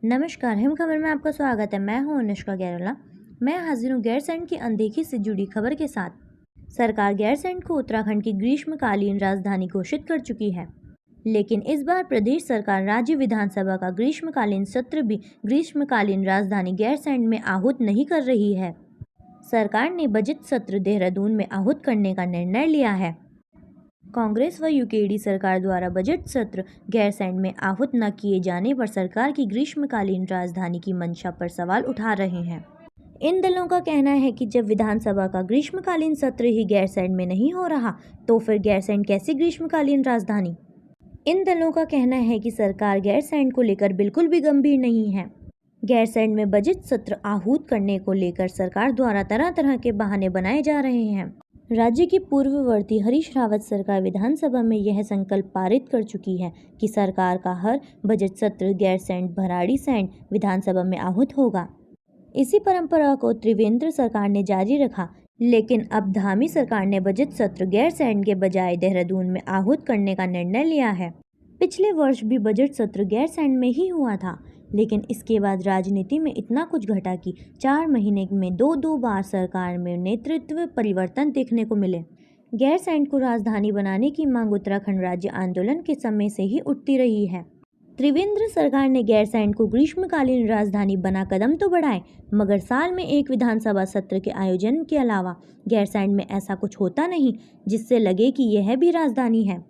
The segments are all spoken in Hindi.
नमस्कार, हिम खबर में आपका स्वागत है। मैं हूं अनुष्का गैरोला। मैं हाजिर हूं गैरसैंण की अनदेखी से जुड़ी खबर के साथ। सरकार गैरसैंण को उत्तराखंड की ग्रीष्मकालीन राजधानी घोषित कर चुकी है, लेकिन इस बार प्रदेश सरकार राज्य विधानसभा का ग्रीष्मकालीन सत्र भी ग्रीष्मकालीन राजधानी गैरसैंण में आहूत नहीं कर रही है। सरकार ने बजट सत्र देहरादून में आहूत करने का निर्णय लिया है। कांग्रेस व यूकेडी सरकार द्वारा बजट सत्र गैरसैंण में आहूत न किए जाने पर सरकार की ग्रीष्मकालीन राजधानी की मंशा पर सवाल उठा रहे हैं। इन दलों का कहना है कि जब विधानसभा का ग्रीष्मकालीन सत्र ही गैरसैंण में नहीं हो रहा, तो फिर गैरसैंण कैसी ग्रीष्मकालीन राजधानी। इन दलों का कहना है कि सरकार गैरसैंण को लेकर बिल्कुल भी गंभीर नहीं है। गैरसैंण में बजट सत्र आहूत करने को लेकर सरकार द्वारा तरह तरह के बहाने बनाए जा रहे हैं। राज्य की पूर्ववर्ती हरीश रावत सरकार विधानसभा में यह संकल्प पारित कर चुकी है कि सरकार का हर बजट सत्र गैरसैंण भराड़ीसैंण विधानसभा में आहूत होगा। इसी परंपरा को त्रिवेंद्र सरकार ने जारी रखा, लेकिन अब धामी सरकार ने बजट सत्र गैरसैंण के बजाय देहरादून में आहूत करने का निर्णय लिया है। पिछले वर्ष भी बजट सत्र गैरसैंण में ही हुआ था, लेकिन इसके बाद राजनीति में इतना कुछ घटा कि 4 महीने में दो बार सरकार में नेतृत्व परिवर्तन देखने को मिले। गैरसैंण को राजधानी बनाने की मांग उत्तराखंड राज्य आंदोलन के समय से ही उठती रही है। त्रिवेंद्र सरकार ने गैरसैंण को ग्रीष्मकालीन राजधानी बना कदम तो बढ़ाए, मगर साल में एक विधानसभा सत्र के आयोजन के अलावा गैरसैंण में ऐसा कुछ होता नहीं जिससे लगे कि यह भी राजधानी है।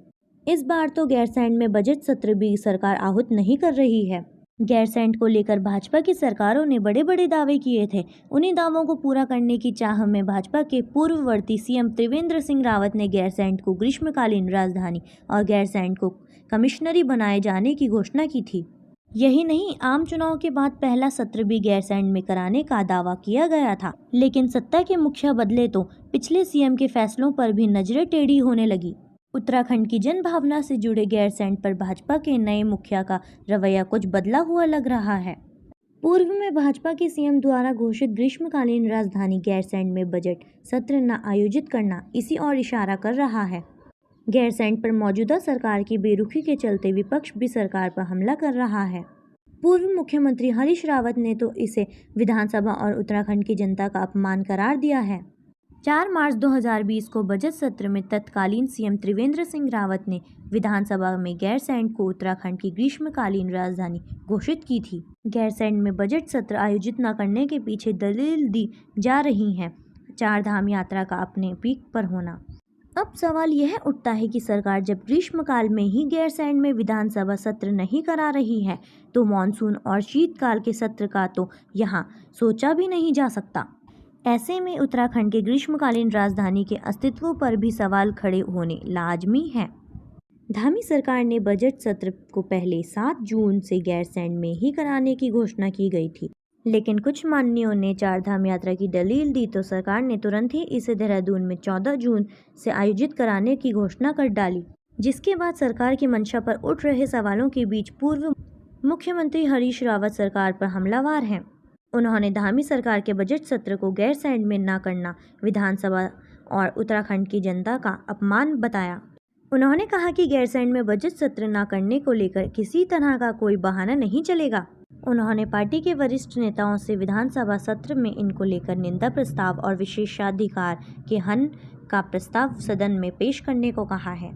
इस बार तो गैरसैंण में बजट सत्र भी सरकार आहूत नहीं कर रही है। गैरसैंण को लेकर भाजपा की सरकारों ने बड़े बड़े दावे किए थे। उन्हीं दावों को पूरा करने की चाह में भाजपा के पूर्ववर्ती सीएम त्रिवेंद्र सिंह रावत ने गैरसैंण को ग्रीष्मकालीन राजधानी और गैरसैंण को कमिश्नरी बनाए जाने की घोषणा की थी। यही नहीं, आम चुनाव के बाद पहला सत्र भी गैरसैंण में कराने का दावा किया गया था, लेकिन सत्ता के मुखिया बदले तो पिछले सीएम के फैसलों पर भी नजरें टेढ़ी होने लगी। उत्तराखंड की जनभावना से जुड़े गैरसैंण पर भाजपा के नए मुखिया का रवैया कुछ बदला हुआ लग रहा है। पूर्व में भाजपा के सीएम द्वारा घोषित ग्रीष्मकालीन राजधानी गैरसैंण में बजट सत्र न आयोजित करना इसी ओर इशारा कर रहा है। गैरसैंण पर मौजूदा सरकार की बेरुखी के चलते विपक्ष भी सरकार पर हमला कर रहा है। पूर्व मुख्यमंत्री हरीश रावत ने तो इसे विधानसभा और उत्तराखंड की जनता का अपमान करार दिया है। 4 मार्च 2020 को बजट सत्र में तत्कालीन सीएम त्रिवेंद्र सिंह रावत ने विधानसभा में गैरसैंण को उत्तराखंड की ग्रीष्मकालीन राजधानी घोषित की थी। गैरसैंण में बजट सत्र आयोजित न करने के पीछे दलील दी जा रही है 4 धाम यात्रा का अपने पीक पर होना। अब सवाल यह उठता है कि सरकार जब ग्रीष्मकाल में ही गैरसैंण में विधानसभा सत्र नहीं करा रही है, तो मानसून और शीतकाल के सत्र का तो यहाँ सोचा भी नहीं जा सकता। ऐसे में उत्तराखंड के ग्रीष्मकालीन राजधानी के अस्तित्व पर भी सवाल खड़े होने लाजमी हैं। धामी सरकार ने बजट सत्र को पहले 7 जून से गैरसैंण में ही कराने की घोषणा की गई थी, लेकिन कुछ मान्यों ने 4 धाम यात्रा की दलील दी तो सरकार ने तुरंत ही इसे देहरादून में 14 जून से आयोजित कराने की घोषणा कर डाली, जिसके बाद सरकार की मंशा पर उठ रहे सवालों के बीच पूर्व मुख्यमंत्री हरीश रावत सरकार पर हमलावर हैं। उन्होंने धामी सरकार के बजट सत्र को गैरसैंण में न करना विधानसभा और उत्तराखंड की जनता का अपमान बताया। उन्होंने कहा कि गैरसैंण में बजट सत्र न करने को लेकर किसी तरह का कोई बहाना नहीं चलेगा। उन्होंने पार्टी के वरिष्ठ नेताओं से विधानसभा सत्र में इनको लेकर निंदा प्रस्ताव और विशेषाधिकार के हनन का प्रस्ताव सदन में पेश करने को कहा है।